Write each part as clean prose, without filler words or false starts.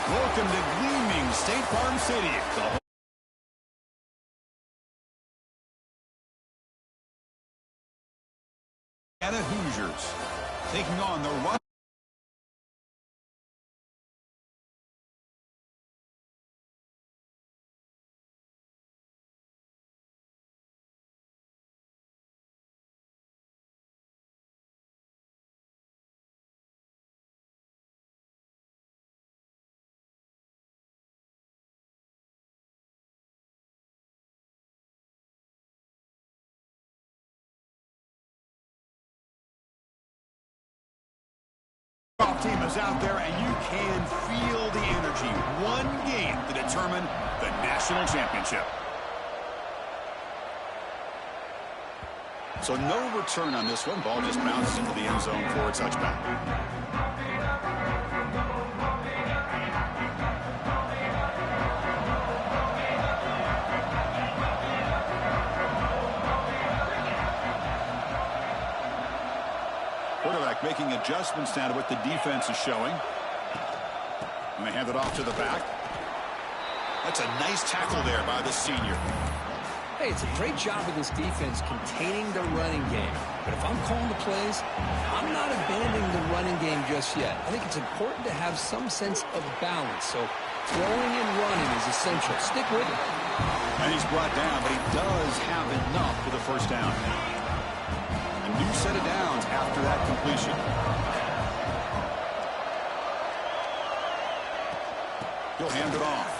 Welcome to gleaming State Farm City. The Atlanta Hoosiers taking on the run. Team is out there, and you can feel the energy. One game to determine the national championship. So no return on this one. Ball just bounces into the end zone for a touchback. Quarterback making adjustments now to what the defense is showing. And they hand it off to the back. That's a nice tackle there by the senior. Hey, it's a great job of this defense containing the running game. But if I'm calling the plays, I'm not abandoning the running game just yet. I think it's important to have some sense of balance. So throwing and running is essential. Stick with it. And he's brought down, but he does have enough for the first down. New set of downs after that completion. He'll hand it off.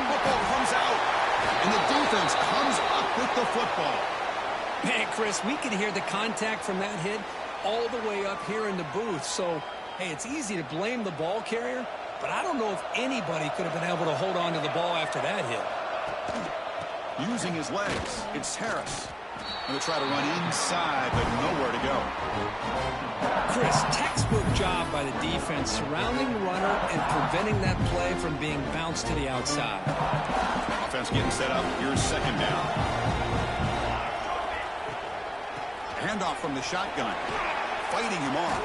Football comes out, and the defense comes up with the football. Man, Chris, we could hear the contact from that hit all the way up here in the booth. So, hey, it's easy to blame the ball carrier, but I don't know if anybody could have been able to hold on to the ball after that hit. Using his legs, it's Harris. Going to try to run inside, but nowhere to go. Chris, textbook job by the defense surrounding the runner and preventing that play from being bounced to the outside. Offense getting set up. Here's second down. Handoff from the shotgun. Fighting him off.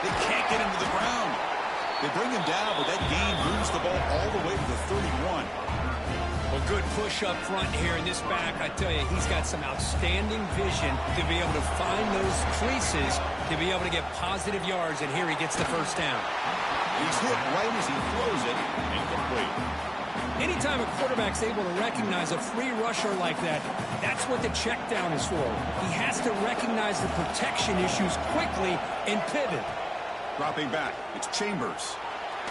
They can't get him to the ground. They bring him down, but that gain moves the ball all the way to the 31. Well, good push up front here in this back. I tell you, he's got some outstanding vision to be able to find those creases, to be able to get positive yards, and here he gets the first down. He's hit right as he throws it, incomplete. Anytime a quarterback's able to recognize a free rusher like that, that's what the check down is for. He has to recognize the protection issues quickly and pivot. Dropping back, it's Chambers.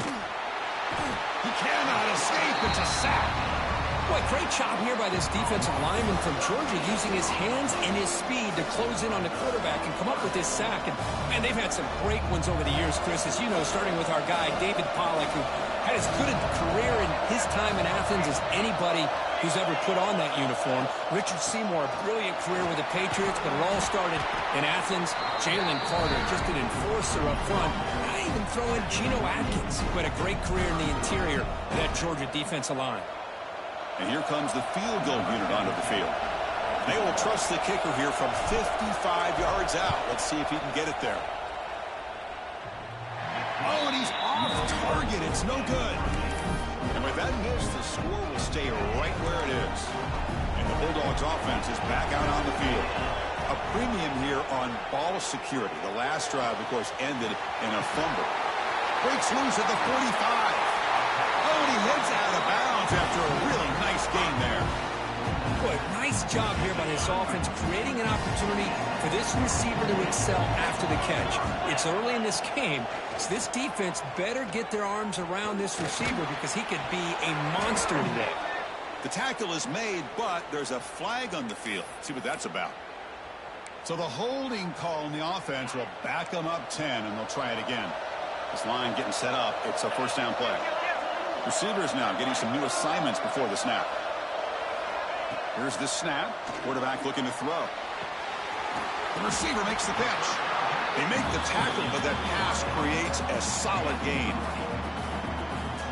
He cannot escape. It's a sack. Boy, great job here by this defensive lineman from Georgia using his hands and his speed to close in on the quarterback and come up with this sack. And, man, they've had some great ones over the years, Chris, as you know, starting with our guy, David Pollack, who had as good a career in his time in Athens as anybody who's ever put on that uniform. Richard Seymour, a brilliant career with the Patriots, but it all started in Athens. Jalen Carter, just an enforcer up front. And I even throw in Geno Atkins, who had a great career in the interior of that Georgia defensive line. And here comes the field goal unit onto the field. They will trust the kicker here from 55 yards out. Let's see if he can get it there. Oh, and he's off target. It's no good. And with that miss, the score will stay right where it is. And the Bulldogs offense is back out on the field. A premium here on ball security. The last drive, of course, ended in a fumble. Breaks loose at the 45. Oh, and he heads out of bounds after a really nice gain there. Boy, nice job here by this offense, creating an opportunity for this receiver to excel after the catch. It's early in this game, so this defense better get their arms around this receiver because he could be a monster today. The tackle is made, but there's a flag on the field. See what that's about. So the holding call on the offense will back them up 10, and they'll try it again. This line getting set up. It's a first down play. Receivers now getting some new assignments before the snap. Here's the snap. Quarterback looking to throw. The receiver makes the pitch. They make the tackle, but that pass creates a solid gain.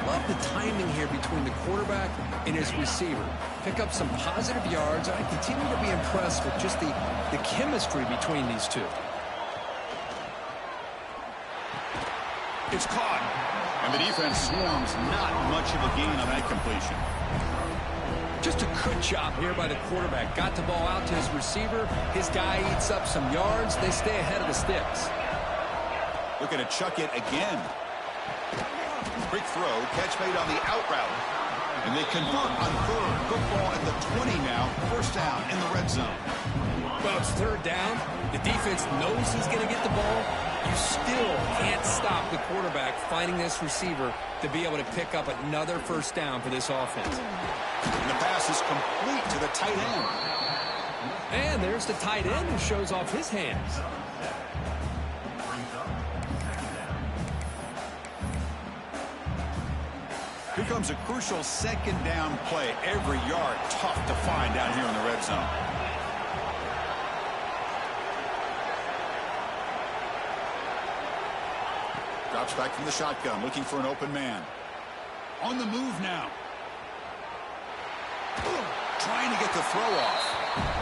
Love the timing here between the quarterback and his receiver. Pick up some positive yards. I continue to be impressed with just the chemistry between these two. It's caught. And the defense swarms, not much of a gain on that completion. Just a good job here by the quarterback. Got the ball out to his receiver. His guy eats up some yards. They stay ahead of the sticks. Looking to chuck it again. Quick throw. Catch made on the out route. And they convert on third. Football at the 20 now. First down in the red zone. Well, it's third down. The defense knows he's going to get the ball. You still can't stop the quarterback finding this receiver to be able to pick up another first down for this offense. And the pass is complete to the tight end. And there's the tight end who shows off his hands. Here comes a crucial second down play. Every yard tough to find down here in the red zone. Drops back from the shotgun, looking for an open man. On the move now. Trying to get the throw off.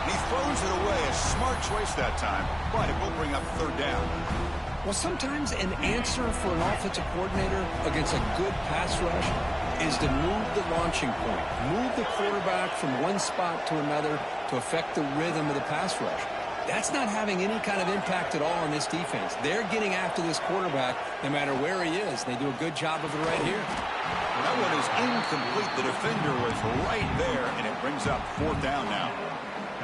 And he throws it away. A smart choice that time, but it will bring up third down. Well, sometimes an answer for an offensive coordinator against a good pass rush is to move the launching point. Move the quarterback from one spot to another to affect the rhythm of the pass rush. That's not having any kind of impact at all on this defense. They're getting after this quarterback no matter where he is. They do a good job of it right here. That one is incomplete. The defender was right there, and it brings up fourth down now.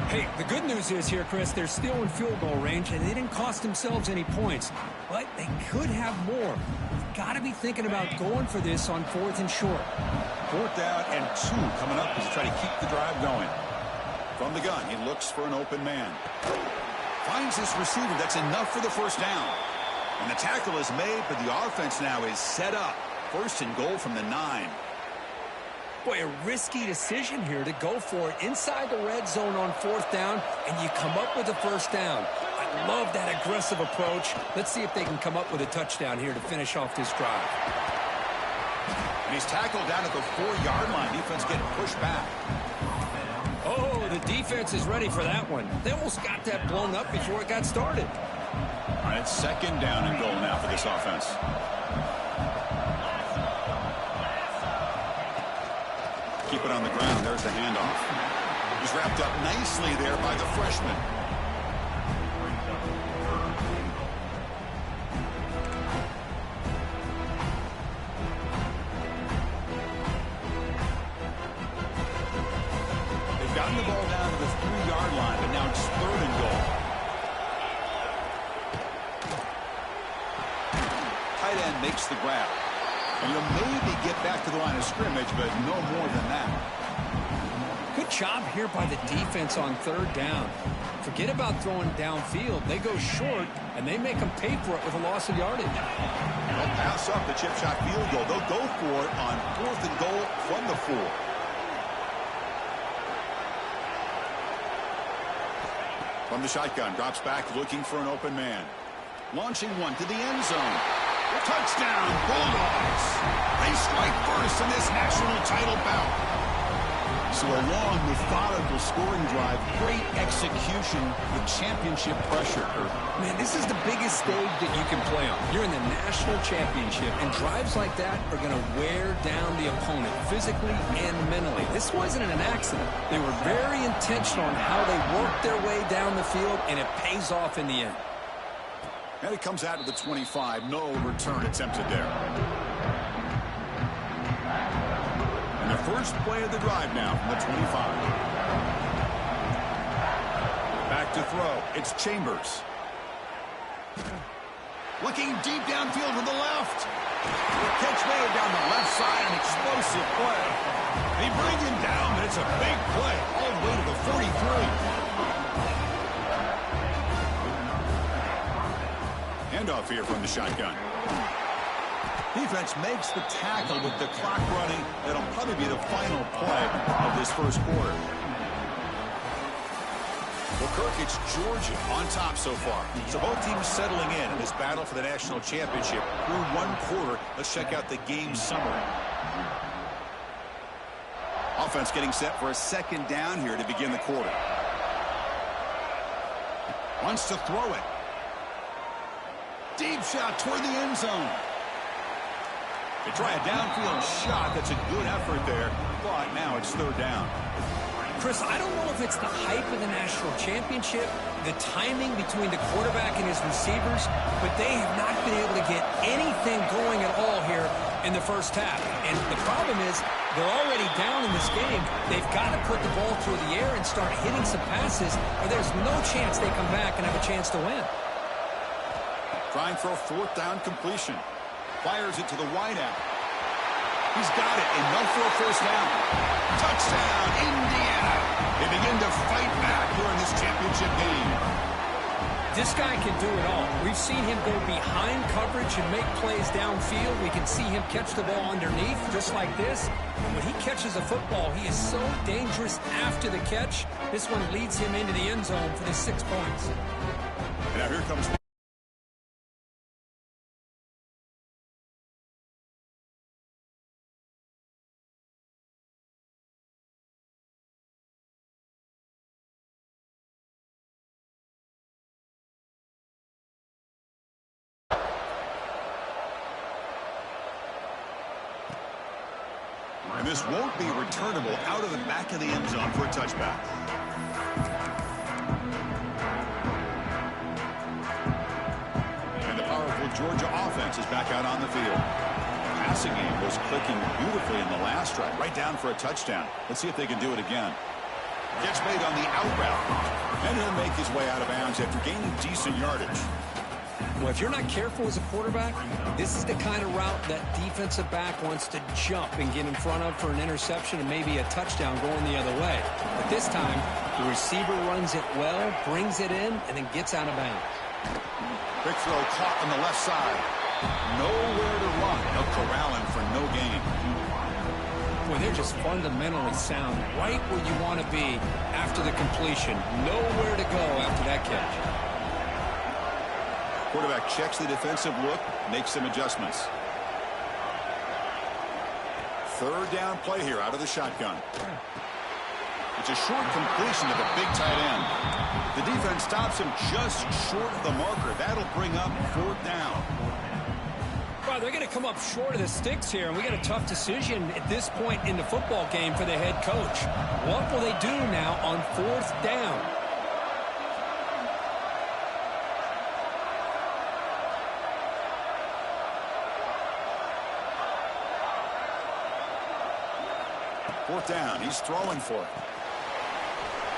Hey, the good news is here, Chris, they're still in field goal range, and they didn't cost themselves any points. But they could have more. You've got to be thinking about going for this on fourth and short. Fourth down and 2 coming up as they try to keep the drive going. From the gun, he looks for an open man. Finds this receiver. That's enough for the first down. And the tackle is made, but the offense now is set up. First and goal from the 9. Boy, a risky decision here to go for it inside the red zone on fourth down, and you come up with a first down. I love that aggressive approach. Let's see if they can come up with a touchdown here to finish off this drive. And he's tackled down at the 4-yard line. Defense getting pushed back. Oh, the defense is ready for that one. They almost got that blown up before it got started. All right, it's second down and goal now for this offense. Keep it on the ground. There's the handoff. He's wrapped up nicely there by the freshman. They've gotten the ball down to the 3-yard line, but now it's third and goal. Tight end makes the grab. And you'll maybe get back to the line of scrimmage, but no more than that. Good job here by the defense on third down. Forget about throwing downfield. They go short, and they make them pay for it with a loss of yardage. They'll pass up the chip shot field goal. They'll go for it on fourth and goal from the 4. From the shotgun, drops back, looking for an open man. Launching one to the end zone. Touchdown, Bulldogs. They strike first in this national title bout. So a long, methodical scoring drive, great execution with championship pressure. Man, this is the biggest stage that you can play on. You're in the national championship, and drives like that are going to wear down the opponent physically and mentally. This wasn't an accident. They were very intentional on how they worked their way down the field, and it pays off in the end. And it comes out to the 25. No return attempted there. And the first play of the drive now from the 25. Back to throw. It's Chambers. Looking deep downfield to the left. Catch made down the left side. An explosive play. They bring him down, but it's a big play. All the way to the 43. Handoff here from the shotgun. Defense makes the tackle with the clock running. That'll probably be the final play of this first quarter. Well, Kirk, it's Georgia on top so far. So both teams settling in this battle for the national championship through one quarter. Let's check out the game summary. Offense getting set for a second down here to begin the quarter. Wants to throw it. Deep shot toward the end zone. They try a downfield shot. That's a good effort there, but now it's third down. Chris, I don't know if it's the hype of the national championship, the timing between the quarterback and his receivers, but they have not been able to get anything going at all here in the first half. And the problem is they're already down in this game. They've got to put the ball through the air and start hitting some passes, or there's no chance they come back and have a chance to win. Trying for a fourth down completion. Fires it to the wideout. He's got it, enough for a first down. Touchdown, Indiana. They begin to fight back here in this championship game. This guy can do it all. We've seen him go behind coverage and make plays downfield. We can see him catch the ball underneath, just like this. And when he catches a football, he is so dangerous after the catch. This one leads him into the end zone for the 6 points. And now here comes... And this won't be returnable out of the back of the end zone for a touchback. And the powerful Georgia offense is back out on the field. The passing game was clicking beautifully in the last drive, right down for a touchdown. Let's see if they can do it again. Gets made on the out route, and he'll make his way out of bounds after gaining decent yardage. Well, if you're not careful as a quarterback, this is the kind of route that defensive back wants to jump and get in front of for an interception and maybe a touchdown going the other way. But this time, the receiver runs it well, brings it in, and then gets out of bounds. Quick throw caught on the left side. Nowhere to run. They'll corral him for no gain. Boy, they're just fundamentally sound, right where you want to be after the completion. Nowhere to go after that catch. Quarterback checks the defensive look, makes some adjustments. Third down play here out of the shotgun. It's a short completion to the big tight end. The defense stops him just short of the marker. That'll bring up fourth down. Well, they're going to come up short of the sticks here, and we got a tough decision at this point in the football game for the head coach. What will they do now on fourth down? Fourth down, he's throwing for it.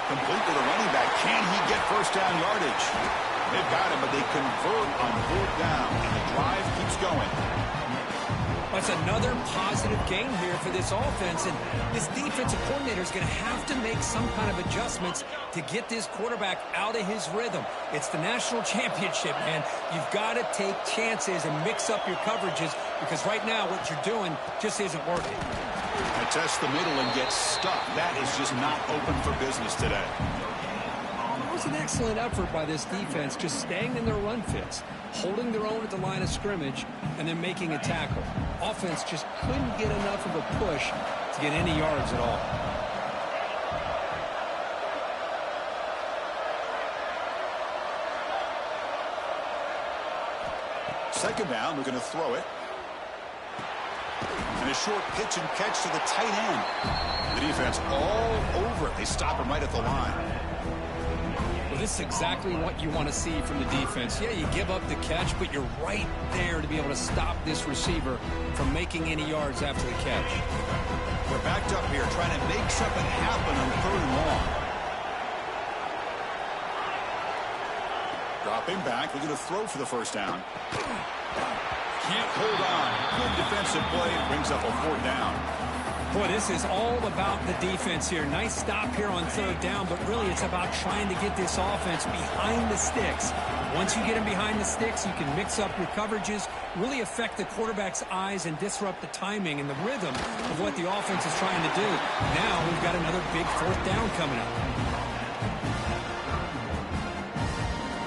Complete to the running back. Can he get first down yardage? They've got him, but they convert on fourth down, and the drive keeps going. That's another positive game here for this offense, and this defensive coordinator is going to have to make some kind of adjustments to get this quarterback out of his rhythm. It's the national championship, man. You've got to take chances and mix up your coverages, because right now what you're doing just isn't working. I test the middle and get stuck. That is just not open for business today. It was an excellent effort by this defense, just staying in their run fits, holding their own at the line of scrimmage, and then making a tackle. Offense just couldn't get enough of a push to get any yards at all. Second down, we're going to throw it. And a short pitch and catch to the tight end. The defense all over it. They stop him right at the line. Well, this is exactly what you want to see from the defense. Yeah, you give up the catch, but you're right there to be able to stop this receiver from making any yards after the catch. We're backed up here trying to make something happen on third and long. Drop him back. We're going to throw for the first down. Can't hold on. Good defensive play. Brings up a fourth down. Boy, this is all about the defense here. Nice stop here on third down, but really it's about trying to get this offense behind the sticks. Once you get them behind the sticks, you can mix up your coverages, really affect the quarterback's eyes and disrupt the timing and the rhythm of what the offense is trying to do. Now we've got another big fourth down coming up.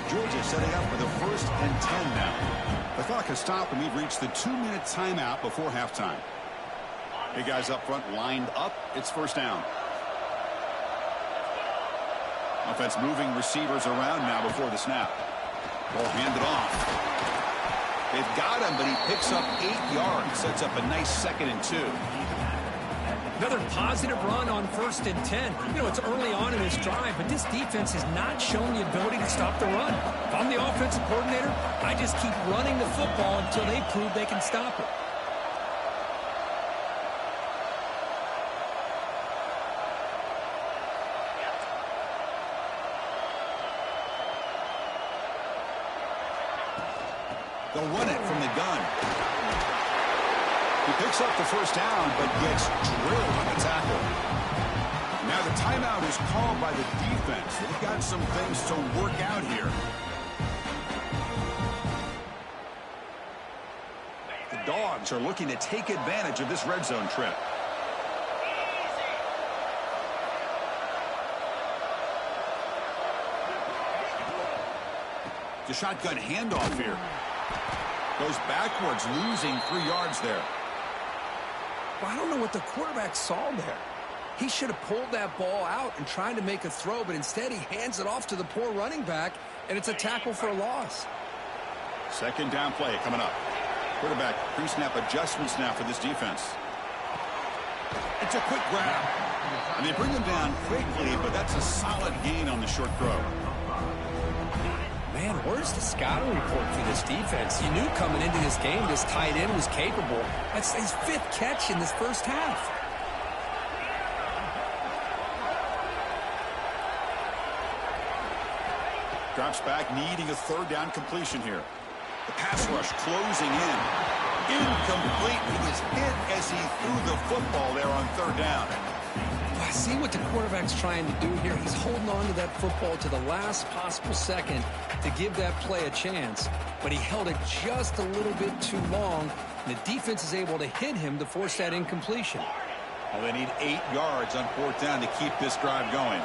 Georgia setting up for the 1st and 10 now. The clock has stopped, and we've reached the 2-minute timeout before halftime. Big guys up front lined up. It's first down. Offense moving receivers around now before the snap. Ball handed off. They've got him, but he picks up 8 yards. Sets up a nice 2nd and 2. Another positive run on 1st and 10. You know, it's early on in this drive, but this defense has not shown the ability to stop the run. If I'm the offensive coordinator, I just keep running the football until they prove they can stop it. They'll run it from the gun. He picks up the 1st down, but gets drilled on the tackle. Now the timeout is called by the defense. They've got some things to work out here. The Dogs are looking to take advantage of this red zone trip. The shotgun handoff here. Goes backwards, losing 3 yards there. Well, I don't know what the quarterback saw there. He should have pulled that ball out and tried to make a throw, but instead he hands it off to the poor running back, and it's a tackle for a loss. 2nd down play coming up. Quarterback pre-snap adjustments now for this defense. It's a quick grab. And they bring him down quickly, but that's a solid gain on the short throw. Man, where's the scouting report for this defense? You knew coming into this game this tight end was capable. That's his 5th catch in this first half. Drops back, needing a 3rd down completion here. The pass rush closing in. Incomplete. He was hit as he threw the football there on 3rd down. I see what the quarterback's trying to do here. He's holding on to that football to the last possible second to give that play a chance. But he held it just a little bit too long, and the defense is able to hit him to force that incompletion. Well, they need 8 yards on 4th down to keep this drive going.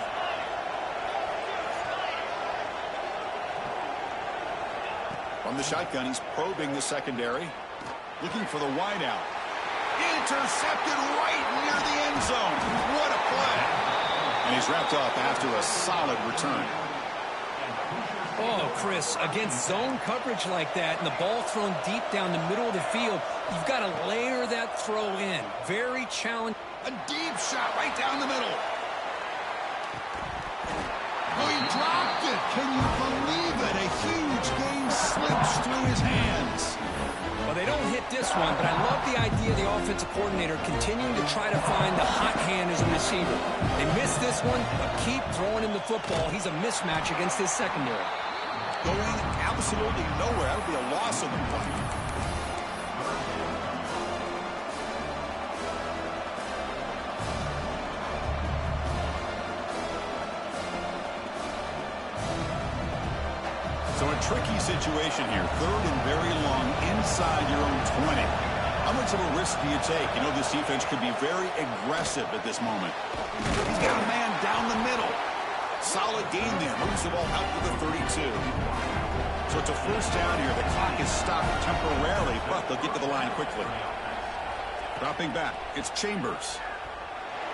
From the shotgun, he's probing the secondary. Looking for the wideout. Intercepted right near the end zone. What a play. And he's wrapped up after a solid return. Oh, Chris, against zone coverage like that and the ball thrown deep down the middle of the field, you've got to layer that throw in. Very challenging. A deep shot right down the middle. Oh, he dropped it. Can you believe it? A huge gain slips through his hands. Well, they don't hit this one, but I love the idea of the offensive coordinator continuing to try to find the hot hand as a receiver. They missed this one, but keep throwing him the football. He's a mismatch against his secondary. Going absolutely nowhere. That'll be a loss on the play. So a tricky situation here. 3rd and very long inside your own 20. How much of a risk do you take? You know, this defense could be very aggressive at this moment. He's got a man down the middle. Solid game there. Moves the ball out to the 32. So it's a 1st down here. The clock is stopped temporarily, but they'll get to the line quickly. Dropping back. It's Chambers.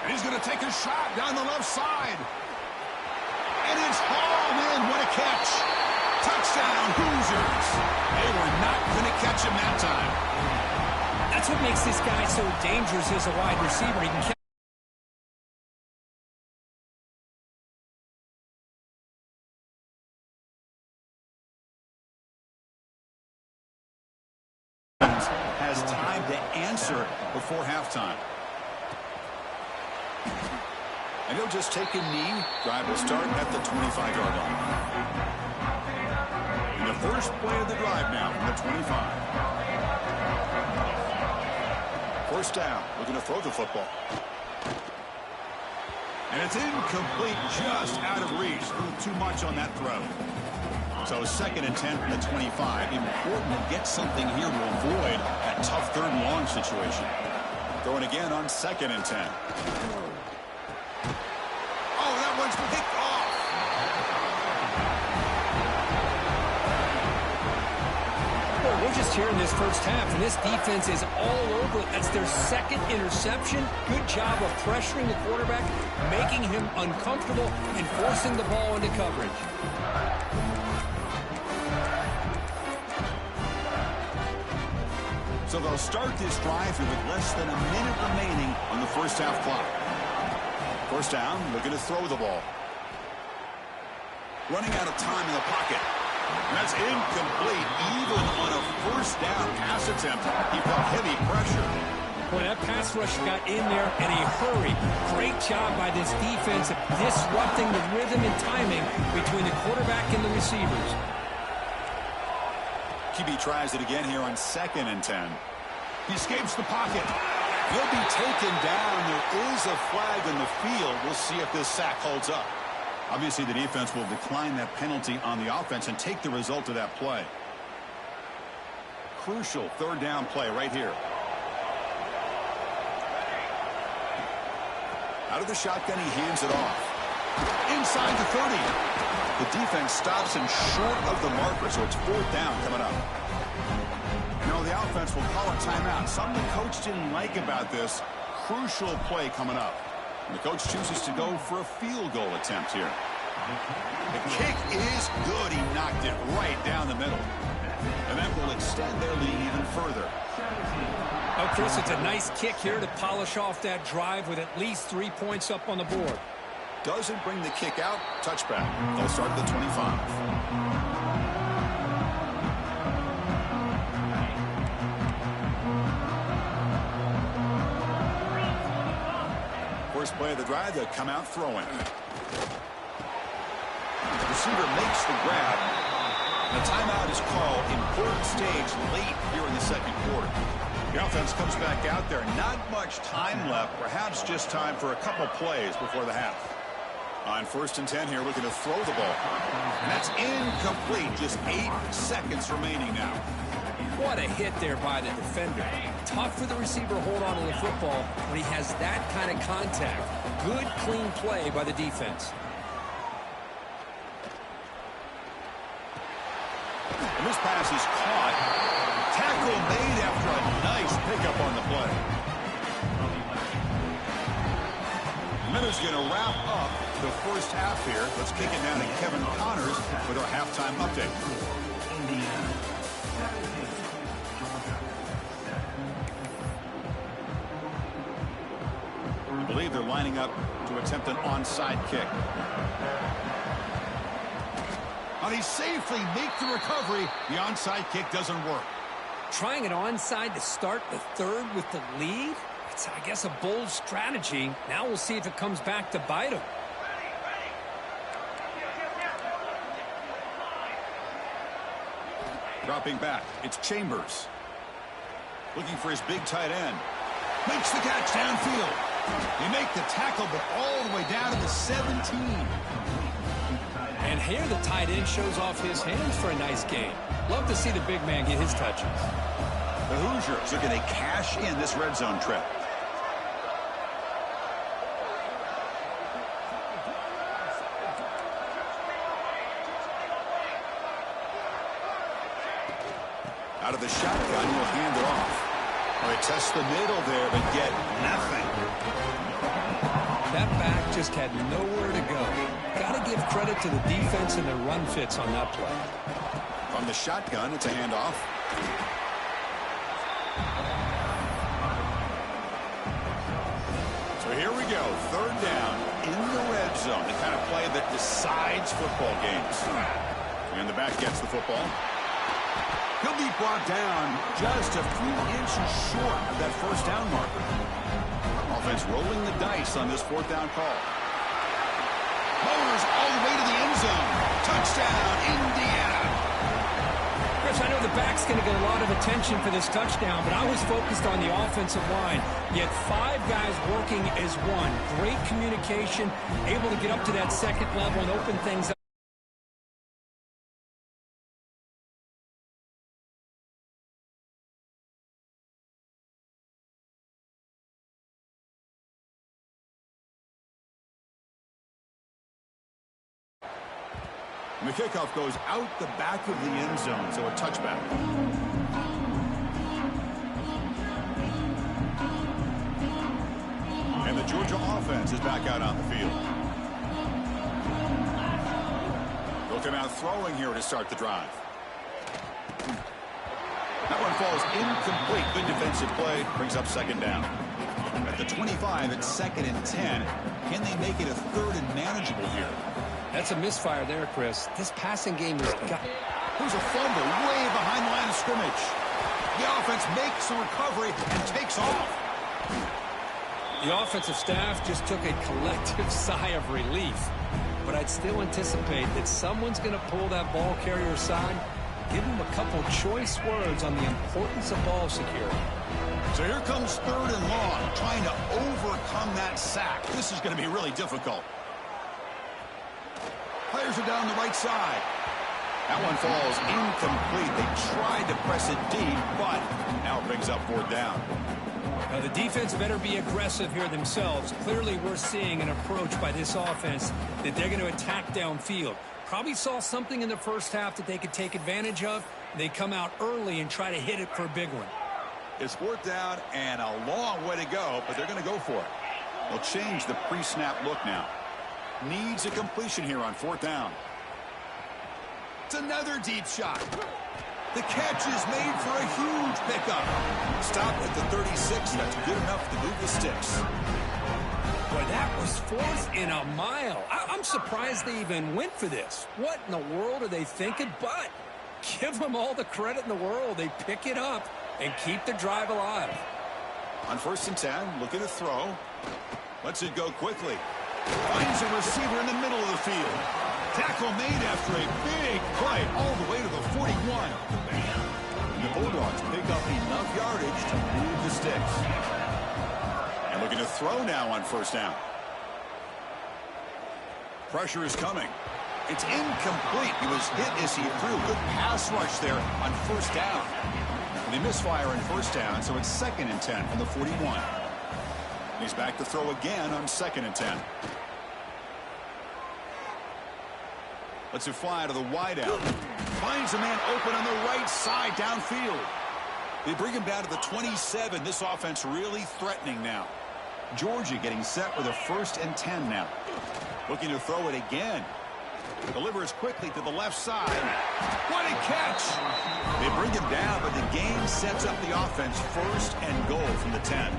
And he's going to take a shot down the left side. And it's hauled in. What a catch. Touchdown, Hoosiers. They were not going to catch him that time. That's what makes this guy so dangerous as a wide receiver. He can catch. Has time to answer before halftime. And he'll just take a knee. Drive will start at the 25-yard line. And the first play of the drive now from the 25. 1st down. Looking to throw the football. And it's incomplete, just out of reach. A little too much on that throw. So 2nd and 10 from the 25. Important to get something here to avoid that tough 3rd and long situation. Throwing again on 2nd and 10. Oh, that one's picked off. Well, we're just here in this first half, and this defense is all over it. That's their 2nd interception. Good job of pressuring the quarterback, making him uncomfortable, and forcing the ball into coverage. So they'll start this drive here with less than a minute remaining on the first half clock. First down, looking to throw the ball. Running out of time in the pocket. And that's incomplete. Even on a first down pass attempt, he felt heavy pressure. Boy, that pass rush got in there in a hurry. Great job by this defense of disrupting the rhythm and timing between the quarterback and the receivers. QB tries it again here on 2nd and 10. He escapes the pocket. He'll be taken down. There is a flag in the field. We'll see if this sack holds up. Obviously, the defense will decline that penalty on the offense and take the result of that play. Crucial 3rd down play right here. Out of the shotgun, he hands it off. Inside the 30. The defense stops him short of the marker, so it's 4th down coming up. You know, the offense will call a timeout. Something the coach didn't like about this. Crucial play coming up. And the coach chooses to go for a field goal attempt here. The kick is good. He knocked it right down the middle. And that will extend their lead even further. Oh, Chris, it's a nice kick here to polish off that drive with at least 3 points up on the board. Doesn't bring the kick out. Touchback. They'll start at the 25. First play of the drive, they'll come out throwing. The receiver makes the grab. The timeout is called. Important stage late here in the 2nd quarter. The offense comes back out there. Not much time left. Perhaps just time for a couple plays before the half. On 1st and 10 here, looking to throw the ball. And that's incomplete. Just 8 seconds remaining now. What a hit there by the defender. Tough for the receiver to hold on to the football when he has that kind of contact. Good, clean play by the defense. And this pass is caught. Tackle made after a nice pickup on the play. Minute's going to wrap up the first half here. Let's kick it down to Kevin Connors with our halftime update. I believe they're lining up to attempt an onside kick. How he safely make the recovery. The onside kick doesn't work. Trying an onside to start the 3rd with the lead? It's, I guess, a bold strategy. Now we'll see if it comes back to bite him. Dropping back, it's Chambers. Looking for his big tight end. Makes the catch downfield. They make the tackle, but all the way down to the 17. And here the tight end shows off his hands for a nice gain. Love to see the big man get his touches. The Hoosiers looking to cash in this red zone trip. Out of the shotgun, will hand it off. Well, they test the middle there, but get nothing. That back just had nowhere to go. Got to give credit to the defense and their run fits on that play. From the shotgun, it's a handoff. So here we go, 3rd down in the red zone, the kind of play that decides football games. And the back gets the football. He'll be brought down just a few inches short of that first down marker. Offense rolling the dice on this 4th down call. Mowers all the way to the end zone. Touchdown, Indiana. Chris, I know the back's going to get a lot of attention for this touchdown, but I was focused on the offensive line. Yet 5 guys working as one. Great communication, able to get up to that 2nd level and open things up. And the kickoff goes out the back of the end zone, so a touchback. And the Georgia offense is back out on the field. They'll come out throwing here to start the drive. That one falls incomplete. Good defensive play. Brings up second down. At the 25, it's 2nd and 10. Can they make it a 3rd and manageable here? That's a misfire there, Chris. This passing game has got... There's a fumble way behind the line of scrimmage. The offense makes a recovery and takes off. The offensive staff just took a collective sigh of relief. But I'd still anticipate that someone's going to pull that ball carrier aside, give him a couple choice words on the importance of ball security. So here comes 3rd and long, trying to overcome that sack. This is going to be really difficult. Players are down the right side. That one falls incomplete. They tried to press it deep, but now it brings up 4th down. Now the defense better be aggressive here themselves. Clearly we're seeing an approach by this offense that they're going to attack downfield. Probably saw something in the first half that they could take advantage of. They come out early and try to hit it for a big one. It's 4th down and a long way to go, but they're going to go for it. They'll change the pre-snap look now. Needs a completion here on 4th down. It's another deep shot. The catch is made for a huge pickup. Stop at the 36. That's good enough to move the sticks. Boy, that was 4th and a mile. I'm surprised they even went for this. What in the world are they thinking? But give them all the credit in the world. They pick it up and keep the drive alive. On 1st and 10, looking to throw. Lets it go quickly. Finds a receiver in the middle of the field. Tackle made after a big play all the way to the 41. The Bulldogs pick up enough yardage to move the sticks. And looking to throw now on 1st down. Pressure is coming. It's incomplete. He was hit as he threw. Good pass rush there on 1st down. They misfire on 1st down, so it's 2nd and 10 from the 41. He's back to throw again on 2nd and 10. Lets it fly to the wideout. Finds a man open on the right side downfield. They bring him down to the 27. This offense really threatening now. Georgia getting set with a 1st and 10 now. Looking to throw it again. Delivers quickly to the left side. What a catch! They bring him down, but the game sets up the offense 1st and goal from the 10.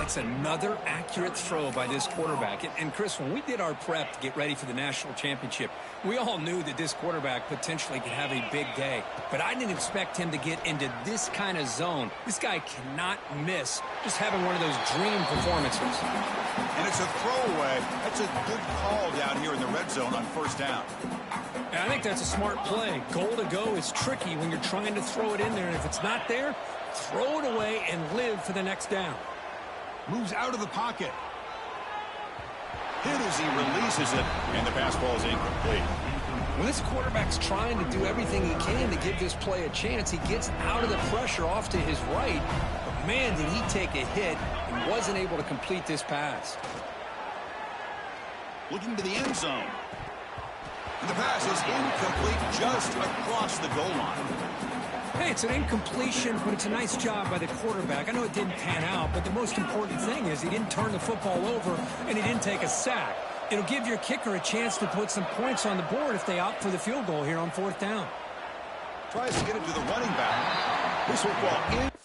That's another accurate throw by this quarterback. And Chris, when we did our prep to get ready for the national championship, we all knew that this quarterback potentially could have a big day. But I didn't expect him to get into this kind of zone. This guy cannot miss just having one of those dream performances. And it's a throwaway. That's a good call down here in the red zone on 1st down. And I think that's a smart play. Goal to go is tricky when you're trying to throw it in there. And if it's not there, throw it away and live for the next down. Moves out of the pocket. Hit as he releases it, and the pass ball is incomplete. When this quarterback's trying to do everything he can to give this play a chance, he gets out of the pressure off to his right. But, man, did he take a hit and wasn't able to complete this pass. Looking to the end zone. And the pass is incomplete just across the goal line. Hey, it's an incompletion, but it's a nice job by the quarterback. I know it didn't pan out, but the most important thing is he didn't turn the football over and he didn't take a sack. It'll give your kicker a chance to put some points on the board if they opt for the field goal here on 4th down. Tries to get it to the running back. This will fall in.